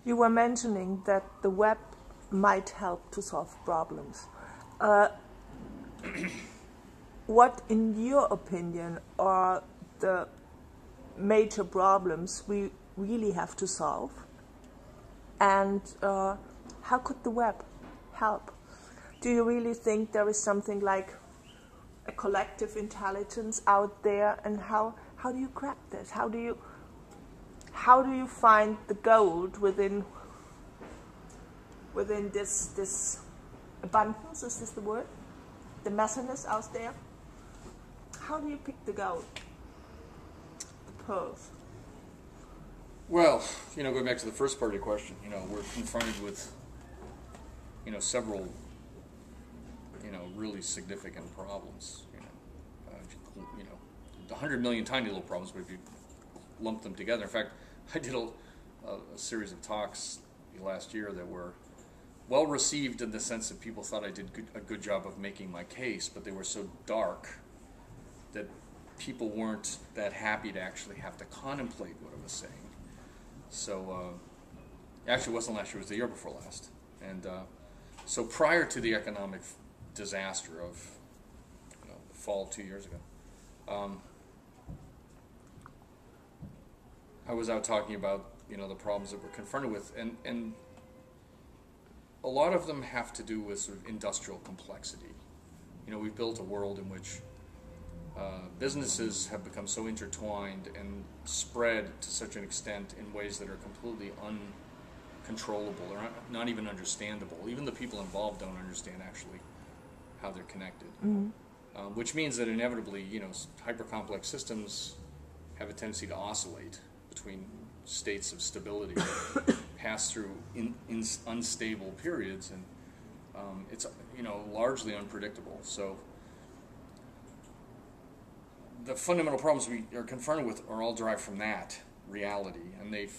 You were mentioning that the web might help to solve problems. What, in your opinion, are the major problems we really have to solve? And how could the web help? Do you really think there is something like a collective intelligence out there? And how do you grab this? How do you find the gold within this abundance? Is this the word? The messiness out there? How do you pick the gold? The pearls? Well, going back to the first part of your question, we're confronted with, several, really significant problems. 100 million tiny little problems, but if you lump them together. In fact, I did a series of talks last year that were well received in the sense that people thought I did a good job of making my case, but they were so dark that people weren't that happy to actually have to contemplate what I was saying. So, actually, it wasn't last year; it was the year before last. And so, prior to the economic disaster of the fall of 2 years ago, I was out talking about the problems that we're confronted with, and a lot of them have to do with sort of industrial complexity. We've built a world in which businesses have become so intertwined and spread to such an extent in ways that are completely uncontrollable or not even understandable. Even the people involved don't understand actually how they're connected. Mm-hmm. Which means that inevitably, hyper-complex systems have a tendency to oscillate between states of stability, pass through unstable periods, and it's largely unpredictable. So the fundamental problems we are confronted with are all derived from that reality, and they've,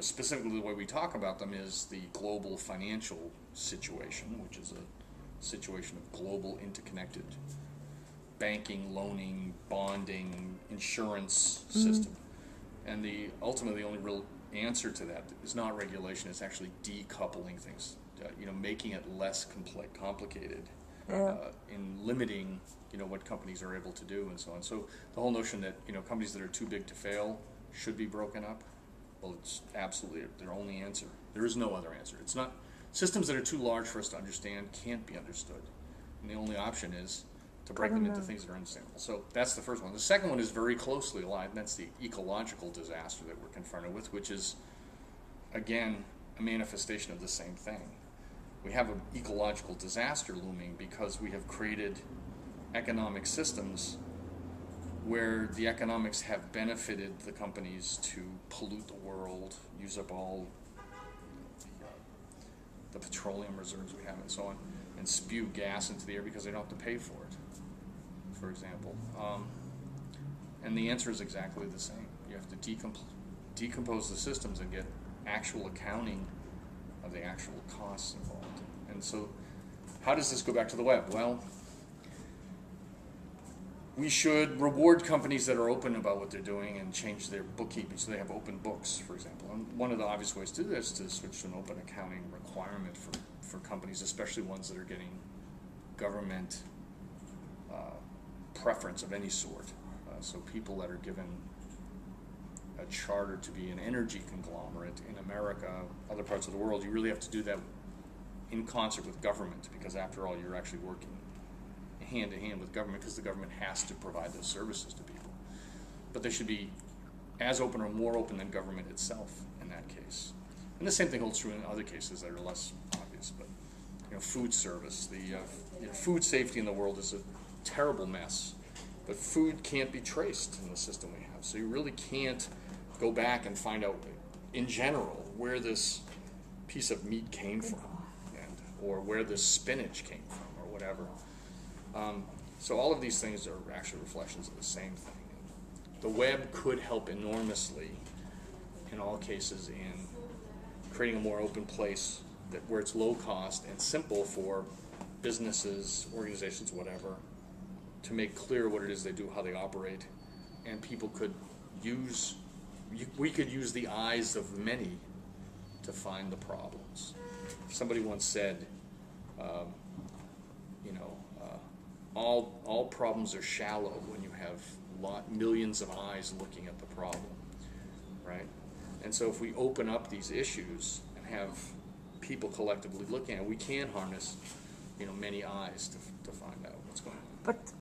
specifically the way we talk about them is the global financial situation, which is a situation of global interconnected banking, loaning, bonding, insurance system. And ultimately the only real answer to that is not regulation, it's actually decoupling things, making it less complicated, in limiting what companies are able to do and so on. So the whole notion that companies that are too big to fail should be broken up, well, it's absolutely their only answer. There is no other answer. It's not systems that are too large for us to understand can't be understood, and the only option is to break them into things that are understandable. So that's the first one. The second one is very closely aligned, and that's the ecological disaster that we're confronted with, which is, again, a manifestation of the same thing. We have an ecological disaster looming because we have created economic systems where the economics have benefited the companies to pollute the world, use up all the petroleum reserves we have and so on, and spew gas into the air because they don't have to pay for it, for example. And the answer is exactly the same. You have to decompose the systems and get actual accounting of the actual costs involved. And so how does this go back to the web? Well, we should reward companies that are open about what they're doing and change their bookkeeping so they have open books, for example. And one of the obvious ways to do this is to switch to an open accounting requirement for companies, especially ones that are getting government preference of any sort. So people that are given a charter to be an energy conglomerate in America, other parts of the world, you really have to do that in concert with government, because after all, you're actually working hand in hand with government because the government has to provide those services to people. But they should be as open or more open than government itself in that case. And the same thing holds true in other cases that are less obvious. But food service, the food safety in the world is a terrible mess. But food can't be traced in the system we have. So you really can't go back and find out in general where this piece of meat came from, or where this spinach came from, or whatever. So all of these things are actually reflections of the same thing. The web could help enormously in all cases in creating a more open place where it's low cost and simple for businesses, organizations, whatever, to make clear what it is they do, how they operate, and people could we could use the eyes of many to find the problems. Somebody once said, all problems are shallow when you have millions of eyes looking at the problem, right? And so if we open up these issues and have people collectively looking at it, we can harness, many eyes to find out what's going on. But